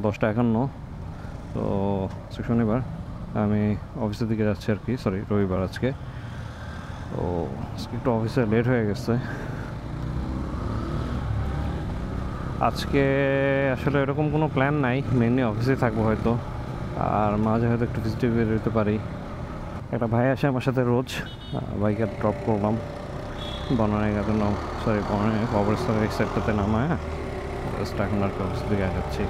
10টা 51। তো শনিবার আমি অফিসের দিকে যাচ্ছি আর কি, সরি রবিবার আজকে। তো আজকে একটু অফিসে লেট হয়ে গেছে। আজকে আসলে এরকম কোনো প্ল্যান নাই, মেনলি অফিসে থাকবো হয়তো, আর মাঝে হয়তো একটু ভিজিটে বের হতে পারি। একটা ভাই আসে আমার সাথে রোজ, বাইকে ড্রপ করলাম বনানীঘাটে, সরি কবরস্থানের এই সাইডটাতে নামায় জাস্ট এখন আর কি অফিসের দিকে যাচ্ছি।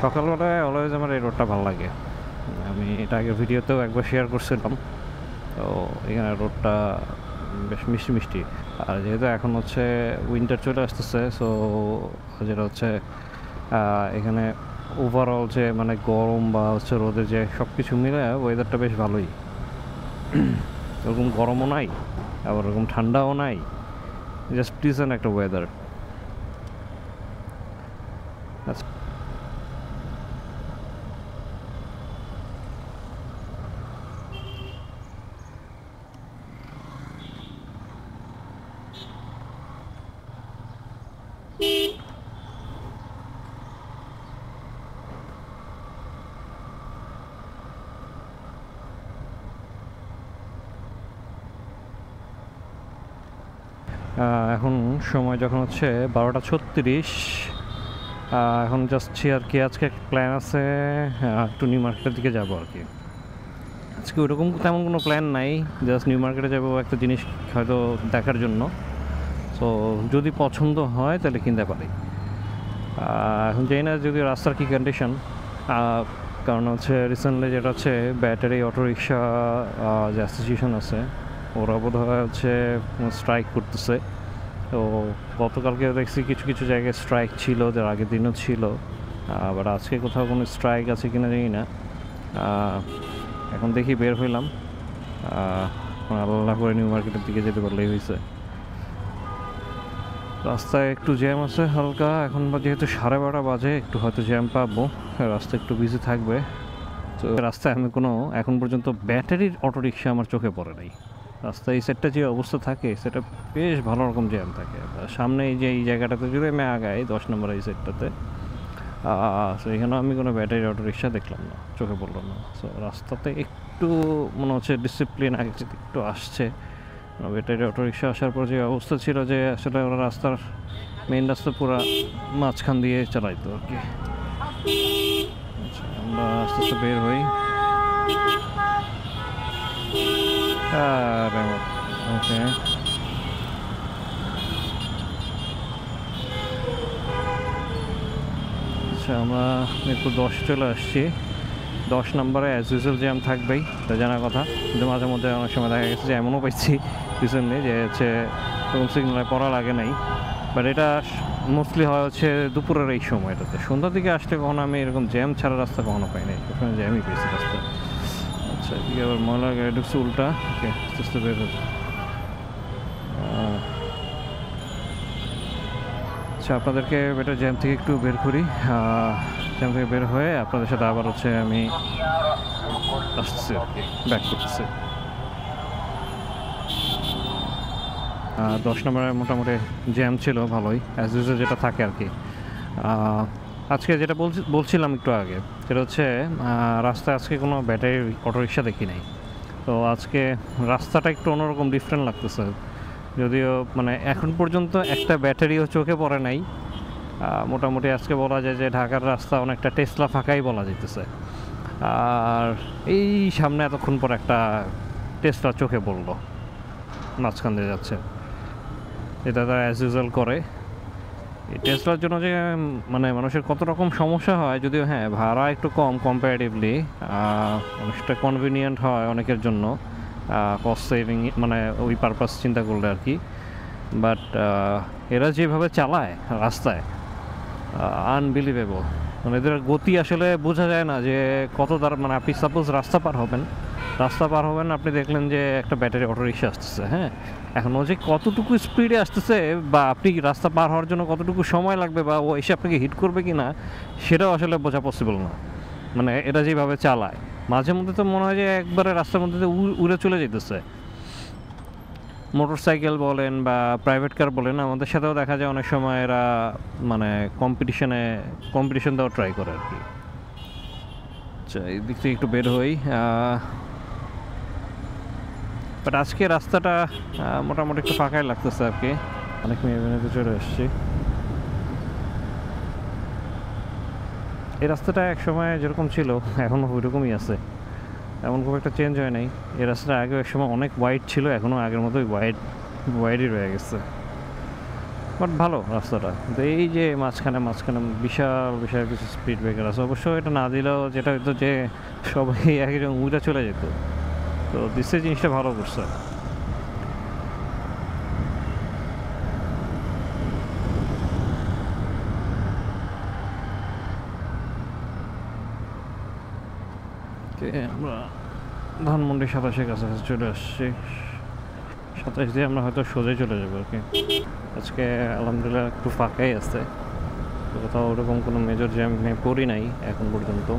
সকালবেলায় অলওয়েজ আমার এই রোডটা ভালো লাগে, আমি এটা আগে ভিডিওতেও একবার শেয়ার করছিলাম। তো এখানে রোডটা বেশ মিষ্টি মিষ্টি, আর যেহেতু এখন হচ্ছে উইন্টার চলে আসতেছে, সো যেটা হচ্ছে এখানে ওভারঅল যে মানে গরম বা হচ্ছে রোদে যে সব কিছু মিলে ওয়েদারটা বেশ ভালোই। ওরকম গরমও নাই, আবার ওরকম ঠান্ডাও নাই, জাস্ট প্লিজেন্ট একটা ওয়েদার। এখন সময় যখন হচ্ছে 12টা 36, এখন যাচ্ছি আর কি। আজকে প্ল্যান আছে একটু নিউ মার্কেটের দিকে যাবো আর কি। আজকে ওরকম তেমন কোনো প্ল্যান নাই, জাস্ট নিউ মার্কেটে যাবো একটা জিনিস হয়তো দেখার জন্য। সো যদি পছন্দ হয় তাহলে কিনতে পারি। এখন জানি না যদি রাস্তার কী কন্ডিশন, কারণ হচ্ছে রিসেন্টলি যেটা হচ্ছে ব্যাটারি অটোরিকশা যে অ্যাসোসিয়েশন আছে, ওরা বোধ হয় হচ্ছে স্ট্রাইক করতেছে। তো গতকালকে দেখছি কিছু কিছু জায়গায় স্ট্রাইক ছিল, যার আগের দিনও ছিল, আবার আজকে কোথাও কোনো স্ট্রাইক আছে কিনা জানি না। এখন দেখি বের হইলাম, আল্লাহ করে নিউ মার্কেটের দিকে যেতে পারলেই হয়েছে। রাস্তায় একটু জ্যাম আছে হালকা, এখন যেহেতু 12:30 বাজে, একটু হয়তো জ্যাম পাবো, রাস্তা একটু বিজি থাকবে। তো রাস্তায় আমি কোনো এখন পর্যন্ত ব্যাটারির অটোরিকশা আমার চোখে পড়ে নাই। রাস্তায় এই সেটটা যে অবস্থা থাকে, সেটা বেশ ভালো রকম জ্যাম থাকে। সামনে এই যে এই জায়গাটাতে যদি আমি আগাই 10 নম্বর এই সেটটাতে, সো এখানেও আমি কোনো ব্যাটারি অটোরিকশা দেখলাম না, চোখে পড়লো না। সো রাস্তাতে একটু মনে হচ্ছে ডিসিপ্লিন আগে একটু আসছে। ব্যাটারি অটোরিকশা আসার পর যে অবস্থা ছিল, যে আসলে ওরা রাস্তার মেইন রাস্তা পুরো মাঝখান দিয়ে চালাইতো আর কি। আচ্ছা, আমরা আস্তে আস্তে বের হই। ওকে, আচ্ছা আমরা মিরপুর 10 চলে আসছি। 10 নম্বরে অ্যাজ ইউজুয়াল জ্যাম থাকবেই, তা জানা কথা, কিন্তু মাঝে মধ্যে অনেক সময় দেখা গেছে যে এমনও পাইছি রিসেন্টলি যে হচ্ছে এরকম সিগনালে পড়া লাগে নাই। বাট এটা মোস্টলি হয় হচ্ছে দুপুরের এই সময়টাতে। সন্ধ্যার দিকে আসলে কখনো আমি এরকম জ্যাম ছাড়া রাস্তা কখনো পাই নাই, ওখানে জ্যামই পেয়েছি রাস্তা। আচ্ছা, এদিকে আবার ময়লা গাড়ি ঢুকছে উল্টা। ওকে, আস্তে আস্তে বের হচ্ছে। আচ্ছা, আপনাদেরকে বেটার জ্যাম থেকে একটু বের করি। জ্যাম থেকে বের হয়ে আপনাদের সাথে আবার হচ্ছে আমি আসতেছি আর কি, ব্যাক করতেছি। 10 নম্বরে মোটামুটি জ্যাম ছিল ভালোই, অ্যাজ ইউজুয়াল যেটা থাকে আর কি। আজকে যেটা বলছিলাম একটু আগে, সেটা হচ্ছে রাস্তায় আজকে কোনো ব্যাটারি অটোরিকশা দেখি নাই। তো আজকে রাস্তাটা একটু অন্যরকম ডিফারেন্ট লাগতেছে, যদিও মানে এখন পর্যন্ত একটা ব্যাটারিও চোখে পড়ে নাই। মোটামুটি আজকে বলা যায় যে ঢাকার রাস্তা অনেকটা টেসলা ফাঁকাই বলা যেতেছে। আর এই সামনে এতক্ষণ পর একটা টেসলা চোখে পড়লো, মাঝখান দিয়ে যাচ্ছে, এটা তারা অ্যাজ ইউজুয়াল করে। এই টেসলার জন্য যে মানে মানুষের কত রকম সমস্যা হয়, যদিও হ্যাঁ ভাড়া একটু কম কম্পারেটিভলি, অনেকটা কনভিনিয়েন্ট হয় অনেকের জন্য, কস্ট সেভিং মানে ওই পারপাস চিন্তা করলে আর কি। বাট এরা যেভাবে চালায় রাস্তায়, আনবিলিভেবল, মানে এদের গতি আসলে বোঝা যায় না যে কত তার, মানে আপনি সাপোজ রাস্তা পার হবেন, আপনি দেখলেন যে একটা ব্যাটারি অটোরিকশা আসতেছে, হ্যাঁ, এখন ও যে কতটুকু স্পিডে আসতেছে বা আপনি রাস্তা পার হওয়ার জন্য কতটুকু সময় লাগবে বা ও এসে আপনাকে হিট করবে কি না, সেটাও আসলে বোঝা পসিবল না। মানে এটা যেভাবে চালায়, মাঝে মধ্যে তো মনে হয় যে একবারে রাস্তার মধ্যে উড়ে চলে যেতেছে। মোটরসাইকেল বলেন বা প্রাইভেট কার বলেন, আমাদের সাথেও দেখা যায় অনেক সময় এরা মানে কম্পিটিশন দেওয়া ট্রাই করে আর কি। আচ্ছা, এই দিক থেকে একটু বের হই। বাট আজকে রাস্তাটা মোটামুটি একটু ফাঁকাই লাগতেছে আর কি। অনেক মেয়েতে চলে এসেছি। এই রাস্তাটা এক সময় যেরকম ছিল এখনও ওইরকমই আছে, এমন খুব একটা চেঞ্জ হয় নাই। এই রাস্তাটা আগে এক সময় অনেক ওয়াইড ছিল, এখনও আগের মতোই ওয়াইডই রয়ে গেছে। বাট ভালো রাস্তাটা। কিন্তু এই যে মাঝখানে বিশাল বিশাল কিছু স্পিড ব্রেকার আছে। অবশ্য এটা না দিলেও যেটা হতো যে সবাই একজন উইটা চলে যেত, তো দিচ্ছে জিনিসটা ভালো করছে। আমরা ধানমন্ডি 27-এর কাছাকাছি চলে আসছি। 27 দিয়ে আমরা হয়তো সোজাই চলে যাবো আর কি। আজকে আলহামদুলিল্লাহ একটু ফাঁকাই আছে, কোথাও ওরকম কোনো মেজর জ্যাম পড়ি নাই এখন পর্যন্ত।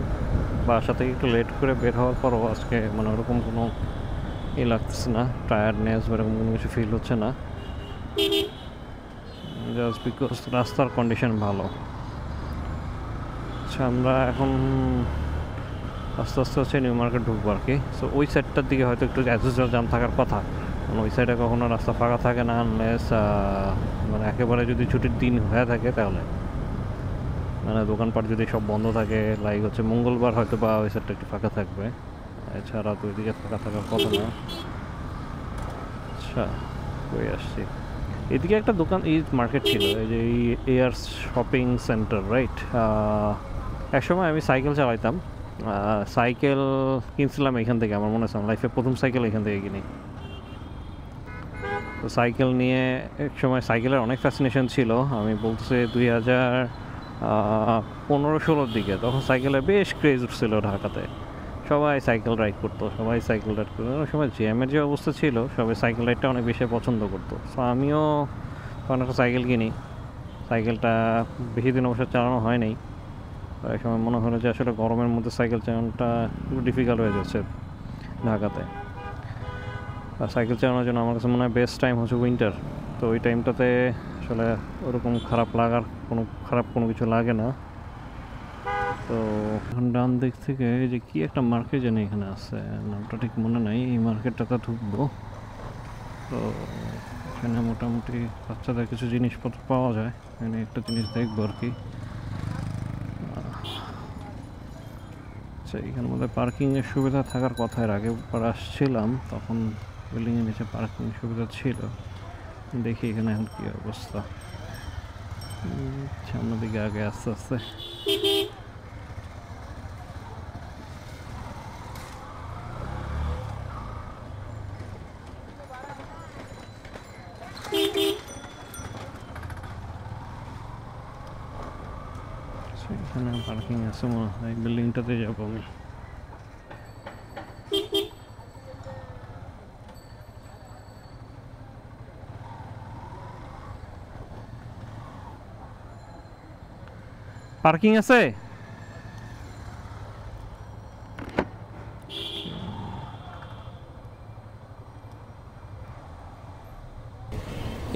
বাসা থেকে একটু লেট করে বের হওয়ার পরও আজকে মানে ওরকম কোনো লাগতেছে না, টায়ার্ডনেস বা এরকম কোনো কিছু ফিল হচ্ছে না, জাস্ট বিকজ রাস্তার কন্ডিশন ভালো। আচ্ছা, আমরা এখন আস্তে আস্তে হচ্ছে নিউ মার্কেট ঢুকবো আর কি। সো ওই সাইডটার দিকে হয়তো একটু অ্যাজ জাম থাকার কথা, কারণ ওই সাইডে কখনো রাস্তা ফাঁকা থাকে না, আনলেস মানে একেবারে যদি ছুটির দিন হয়ে থাকে তাহলে, মানে দোকানপাট যদি সব বন্ধ থাকে, লাইক হচ্ছে মঙ্গলবার হয়তো বা ওই সাইডটা একটু ফাঁকা থাকবে, এছাড়া তো ওইদিকে ফাঁকা থাকার কথা না। আচ্ছা, কই আসছি, এদিকে একটা দোকান মার্কেট ছিল, এই যে এয়ার শপিং সেন্টার, রাইট। একসময় আমি সাইকেল চালাইতাম, সাইকেল কিনছিলাম এখান থেকে, আমার মনে আছে লাইফে প্রথম সাইকেল এখান থেকে কিনি। তো সাইকেল নিয়ে এক সময় সাইকেলের অনেক ফ্যাসিনেশন ছিল, আমি বলতেছি 2015-16 দিকে, তখন সাইকেলের বেশ ক্রেজ উঠছিল ঢাকাতে, সবাই সাইকেল রাইড করতো, ওই সময় জ্যামের যে অবস্থা ছিল, সবাই সাইকেল রাইডটা অনেক বেশি পছন্দ করতো। সো আমিও তখন একটা সাইকেল কিনি, সাইকেলটা বেশি দিন অবশ্য চালানো হয় নাই। এক সময় মনে হলো যে আসলে গরমের মধ্যে সাইকেল চালানোটা একটু ডিফিকাল্ট হয়ে যাচ্ছে ঢাকাতে, আর সাইকেল চালানোর জন্য আমার কাছে মনে হয় বেস্ট টাইম হচ্ছে উইন্টার। তো ওই টাইমটাতে আসলে ওরকম খারাপ কোনো কিছু লাগে না। তো এখন ডান দিক থেকে এই যে কি একটা মার্কেট জানি এখানে আছে, নামটা ঠিক মনে নাই, এই মার্কেটটাতে ঢুকবো। তো এখানে মোটামুটি বাচ্চাদের কিছু জিনিসপত্র পাওয়া যায়, এখানে একটা জিনিস দেখবো আর কি। আচ্ছা, এখানের মধ্যে পার্কিংয়ের সুবিধা থাকার কথা, এর আগে আসছিলাম তখন বিল্ডিংয়ের নিচে পার্কিং সুবিধা ছিল। দেখি এখানে এখন কী অবস্থা। সামনের দিকে আগে আস্তে আস্তে এখানে পার্কিং আছে মনে হয়, বিল্ডিংটাতে যাবো আমি। পার্কিং আছে?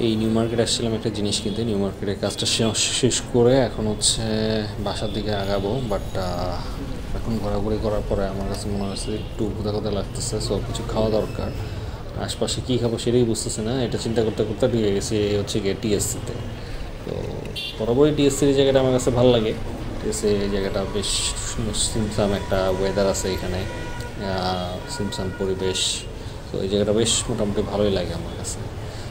এই নিউ মার্কেট আসছিলাম একটা জিনিস কিনতে, নিউ মার্কেটের কাজটা শেষ করে এখন হচ্ছে বাসার দিকে আগাবো। বাট এখন ঘোরাঘুরি করার পরে আমার কাছে মনে হচ্ছে একটু ক্ষুধা লাগতেছে, সো কিছু খাওয়া দরকার। আশপাশে কী খাবো সেটাই বুঝতেছে না, এটা চিন্তা করতে করতে ঢুকে গেছি হচ্ছে গিয়ে টিএসসিতে। তো বরাবরই টিএসসির জায়গাটা আমার কাছে ভালো লাগে। টিএসসি এই জায়গাটা বেশ সিমসাম একটা ওয়েদার আছে এখানে, সিমসাম পরিবেশ, তো এই জায়গাটা বেশ মোটামুটি ভালোই লাগে আমার কাছে।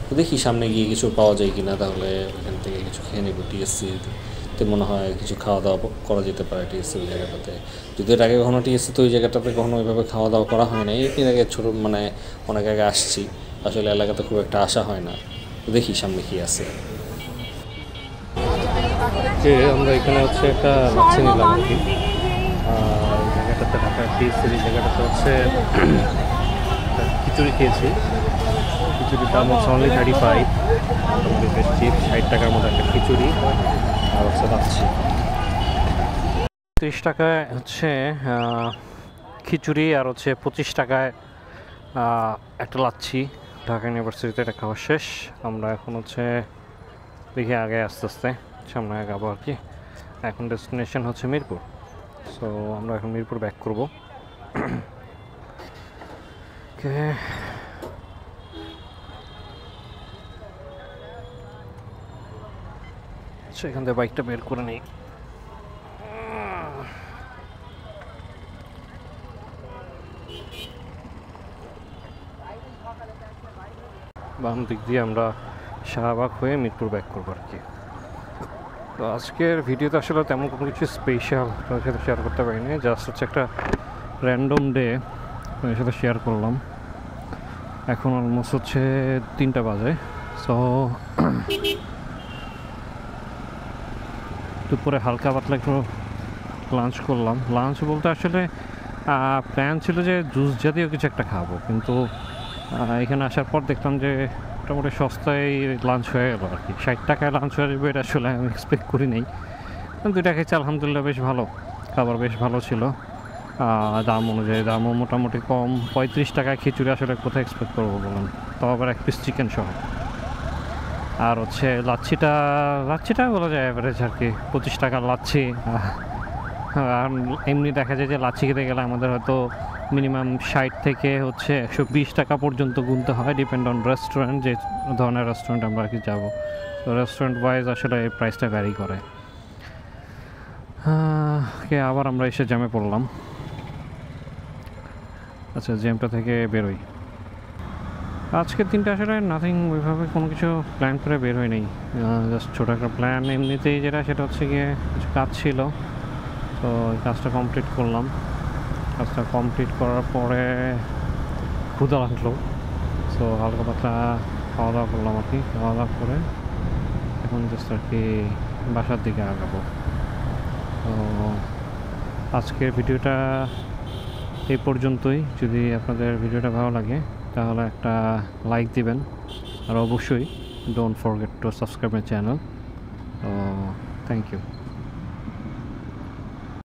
তো দেখি সামনে গিয়ে কিছু পাওয়া যায় কি না, তাহলে এখান থেকে কিছু খেয়ে নেব। টিএসসিতে মনে হয় কিছু খাওয়া দাওয়া করা যেতে পারে টিএসসি ওই জায়গাটাতে। যদি এর আগে কখনো টিএসসি তো ওই জায়গাটাতে কখনো ওইভাবে খাওয়া দাওয়া করা হয় না, এর আগে মানে অনেক আগে আসছি, আসলে এলাকাতে খুব একটা আসা হয় না। তো দেখি সামনে কী আছে। আমরা এখানে হচ্ছে একটা লাচ্ছি নিলাম আর কি। আর জায়গাটাতে ঢাকা টিএসসির জায়গাটাতে হচ্ছে খিচুড়ি খেয়েছি, খিচুড়ির দাম হচ্ছে অনলি 35, মোটামুটি বেশ চিপ, 60 টাকার মধ্যে একটা খিচুড়ি আর হচ্ছে লাচ্ছি। 30 টাকায় হচ্ছে খিচুড়ি আর হচ্ছে 25 টাকায় একটা লাচ্ছি ঢাকা ইউনিভার্সিটিতে এটা খাওয়া শেষ। আমরা এখন হচ্ছে দেখি আগে আস্তে আস্তে সামনে আগাবো আর কি। এখন ডেস্টিনেশন হচ্ছে মিরপুর, সো আমরা এখন মিরপুর ব্যাক করবো। ওকে, আচ্ছা এখান থেকে বাইকটা বের করে নিই। বাম দিক দিয়ে আমরা শাহবাগ হয়ে মিরপুর ব্যাক করবো আর কি। তো আজকের ভিডিওতে আসলে তেমন কোনো কিছু স্পেশাল আপনাদের সাথে শেয়ার করতে পারিনি, জাস্ট হচ্ছে একটা র্যান্ডম ডে আপনাদের সাথে শেয়ার করলাম। এখন অলমোস্ট হচ্ছে 3টা বাজে। সো দুপুরে হালকা পাতলা একটু লাঞ্চ করলাম। লাঞ্চ বলতে আসলে প্ল্যান ছিল যে জুস জাতীয় কিছু একটা খাবো, কিন্তু এখানে আসার পর দেখলাম যে মোটামুটি সস্তায় লাঞ্চ হয়ে গেল আর কি। 60 টাকায় লাঞ্চ হয়ে যাবে এটা আসলে আমি এক্সপেক্ট করি নাই। 2টা খেয়েছি, আলহামদুলিল্লাহ বেশ ভালো, খাবার বেশ ভালো ছিল। দাম অনুযায়ী দামও মোটামুটি কম। 35 টাকায় খিচুড়ি আসলে কোথায় এক্সপেক্ট করবো বলুন, তাও আবার 1 পিস চিকেন সহ। আর হচ্ছে লাচ্ছিটা বলা যায় অ্যাভারেজ আর কি, 25 টাকার লাচ্ছি। আর এমনি দেখা যায় যে লাচ্ছি খেতে গেলে আমাদের হয়তো মিনিমাম 60 থেকে হচ্ছে 120 টাকা পর্যন্ত গুনতে হয়, ডিপেন্ড অন রেস্টুরেন্ট, যে ধরনের রেস্টুরেন্ট আমরা আর কি যাবো। তো রেস্টুরেন্ট ওয়াইজ আসলে এই প্রাইসটা ভ্যারি করে। আবার আমরা এসে জ্যামে পড়লাম। আচ্ছা, জ্যামটা থেকে বেরোই। আজকের দিনটা আসলে নাথিং, ওইভাবে কোনো কিছু প্ল্যান করে বের হয় নেই, জাস্ট ছোটো একটা প্ল্যান এমনিতেই, যেটা সেটা হচ্ছে গিয়ে কিছু কাজ ছিল, তো ওই কাজটা কমপ্লিট করলাম। কাজটা কমপ্লিট করার পরে ক্ষুধা লাগলো, সো হালকা পাতলা খাওয়া দাওয়া করলাম আর কি। খাওয়া দাওয়া করে এখন জাস্ট আর কি বাসার দিকে আগাবো। তো আজকের ভিডিওটা এই পর্যন্তই। যদি আপনাদের ভিডিওটা ভালো লাগে তাহলে একটা লাইক দিবেন, আর অবশ্যই don't forget to subscribe my channel. Thank you.